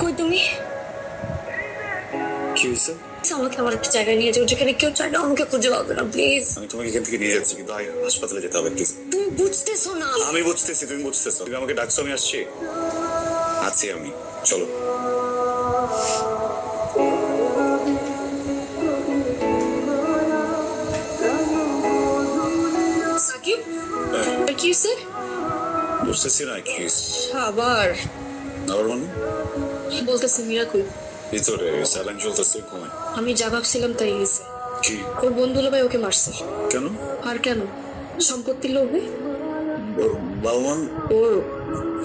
কই তুমি? কি হয়েছে? আমাকে আমার একটা জায়গায় নিয়ে যাও যেখানে কেউ চায় না আমাকে খুঁজে পাবে না, প্লিজ। আমি তোমাকে এখান থেকে নিয়ে যাচ্ছি, কিন্তু আগে হাসপাতালে যেতে হবে প্লিজ। তুমি বুঝতেছো না। আমি বুঝতেছি, তুমি বুঝতেছো। তুমি আমাকে ডাকছো, আমি আসছি। আছি আমি, চলো। সাকিব, কি হয়েছে? বুঝতেছি না কি হয়েছে। আবার আবার মানে? বলতেছি মীরা কই? ভিতরে স্যালাইন চলতেছে, ঘুমায়। আমি যা ভাবছিলাম তাই হয়েছে। কি? ওর বন্ধু ভাই ওকে মারছে। কেন? আর কেন? সম্পত্তির লোভে। ওর বাবা মা? ওর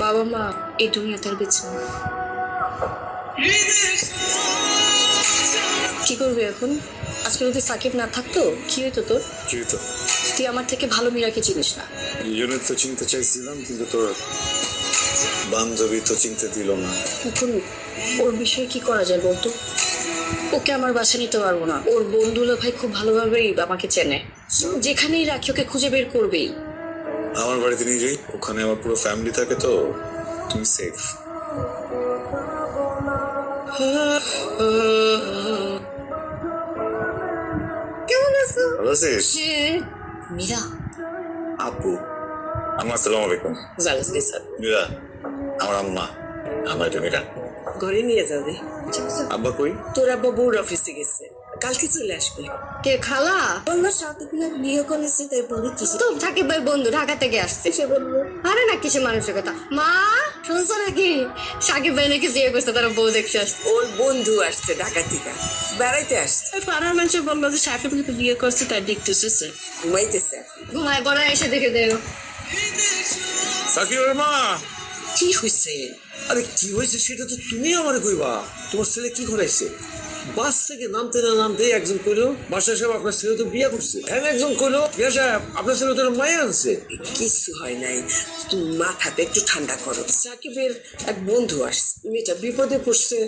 বাবা মা এই দুনিয়াতে আর বেঁচে নেই। কি করবি এখন? আজকে যদি সাকিব না থাকতো কি হইতো তোর? কি হইতো? তুই আমার থেকে ভালো মীরাকে চিনিস না। এই জন্য তো চিনতে চাইছিলাম, কিন্তু তোর বান্ধবী তো চিনতে দিল না। এখন ওর বিষয়ে কি করা যায় বলতো? ওকে আমার বাসা নিতে পারবো না। ওর বন্ধুরা ভাই খুব ভালোভাবেই আমাকে চেনে, যেখানেই রাখি ওকে খুঁজে বের করবেই। আমার বাড়িতে নিয়ে যাই, ওখানে আমার পুরো ফ্যামিলি থাকে, তো তুমি সেফ। কেমন আছো? ভালো আছিস? মীরা। আপু, আম্মা আসসালামু আলাইকুম। জালাসকে স্যার মীরা আমার আম্মা, আমার এটা মীরা। ঘরে নিয়ে যাবে। আব্বা কই? তোর আব্বা বউর অফিসে গেছে, কালকে চলে আসবে। কে খালা? বললো সাথে বিয়ে করেছে, তাই বলেছিস তো সাকিব ভাই বন্ধু ঢাকা থেকে আসছে। সে বললো আরে না কিসে মানুষের কথা। মা শুনছো নাকি সাকিব ভাই নাকি বিয়ে করছে, তারা বউ দেখতে আসছে। ওর বন্ধু আসছে ঢাকা থেকে, বেড়াইতে আসছে। পাড়ার মানুষ বললো যে সাকিব নাকি বিয়ে করছে, তাই দেখতে এসেছে। ঘুমাইতেছে। ঘুমায় বড় এসে দেখে দেও। সাকিবের মা। কি হয়েছে? আরে কি হয়েছে সেটা তো তুমি আমার কইবা। তোমার ছেলে কি করাইছে? বাস থেকে নামতে না নামতে একজন কইলো বাসা সাহেব আপনার ছেলে তো বিয়ে করছে, হ্যাঁ একজন কইলো বিয়া সাহেব আপনার ছেলে তো মায়া আনছে। কিচ্ছু হয় নাই, তুমি মাথাটা একটু ঠান্ডা করো। সাকিবের এক বন্ধু আসছে, মেয়েটা বিপদে পড়ছে,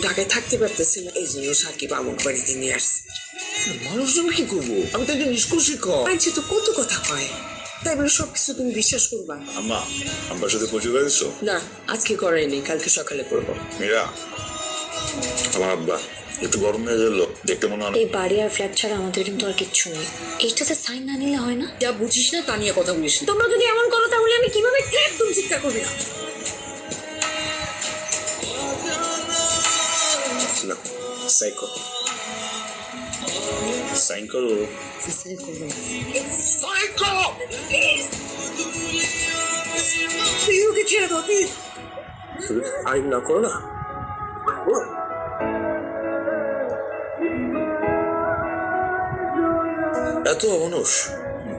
ঢাকায় থাকতে পারতেছে না, এই জন্য সাকিব আমার বাড়িতে নিয়ে আসছে। মানুষজন কি করবো? আমি তো একজন স্কুল শিক্ষক। আনছে তো কত কথা কয়, তাই বলে সবকিছু তুমি বিশ্বাস করবা? আম্মা, আব্বার সাথে পরিচয় করে দিচ্ছ? না, আজকে করাইনি, কালকে সকালে করবো। মীরা, আমার আব্বা একটু গরম হয়ে গেল, দেখতে মনে হয় এই বাড়ি আর ফ্ল্যাট ছাড়া আমাদের কিন্তু আর কিচ্ছু নেই। এইটাতে সাইন না নিলে হয় না। যা বুঝিস না তা নিয়ে কথা বলিস না। তোমরা যদি এমন করো তাহলে আমি কিভাবে একদম চিন্তা করবি না। না। সাইকো, সাইন করো। তুই ওকে ছেড়ে দাও, প্লিজ। আইন না করো না। এত মানুষ,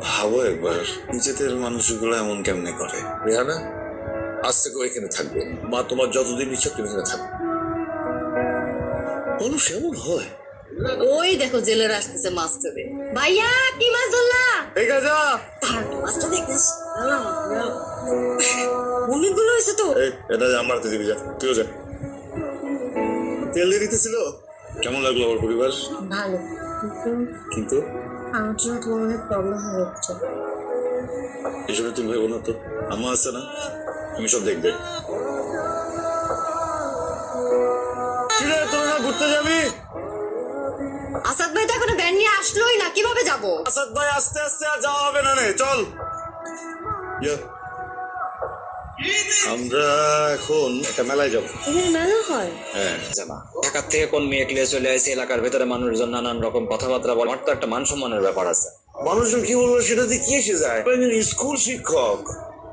ভাবো একবার নিজেদের মানুষগুলো এমন কেমনে করে। রেহানা, আজ থেকে এখানে থাকবে। মা তোমার যতদিন ইচ্ছা তুমি এখানে থাকবে। মানুষ এমন হয়। ওই দেখো জেলের আসতেছে মাছ ধরে। ভাইয়া কি মাছ ধরলা? ঠিক আছে, তার মাছটা দেখিস। অনেকগুলো হয়েছে তো। এটা আমার দিবি, যা তুইও যা। তেল দিয়ে দিতেছিল। কেমন লাগলো আমার পরিবার? ভালো, কিন্তু আমার জন্য তোমার অনেক প্রবলেম হয়ে যাচ্ছে। এসবে তুমি ভেবো না তো, আম্মা আছে না, তুমি সব দেখবে। তোরা না ঘুরতে যাবি? আসাদ ভাই তো এখনো ব্যান নিয়ে আসলোই না, কিভাবে যাবো? আসাদ ভাই আস্তে আস্তে আর যাওয়া হবে না, নে চল। আমরা এখন একটা মেলায় যাবো। এখানে মেলা হয়? হ্যাঁ, জানা ঢাকা থেকে কোন মেয়ে ক্লিয়ে চলে আসে এলাকার ভেতরে মানুষজন নানান রকম কথাবার্তা বলে। আমার তো একটা মান সম্মানের ব্যাপার আছে। মানুষজন কি বলবো সেটাতে কি এসে যায়? আমি একজন স্কুল শিক্ষক,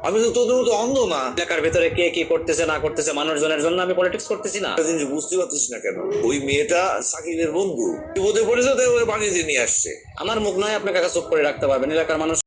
আমি তো তোদের মতো অন্ধ না। এলাকার ভেতরে কে কি করতেছে না করতেছে মানুষজনের জন্য আমি পলিটিক্স করতেছি না। একটা জিনিস বুঝতে পারছিস না কেন? ওই মেয়েটা সাকিবের বন্ধু, বিপদে পড়েছে, তাই ওরা বানিয়ে দিয়ে নিয়ে আসছে। আমার মুখ নয় আপনাকে চুপ করে রাখতে পারবেন। এলাকার মানুষ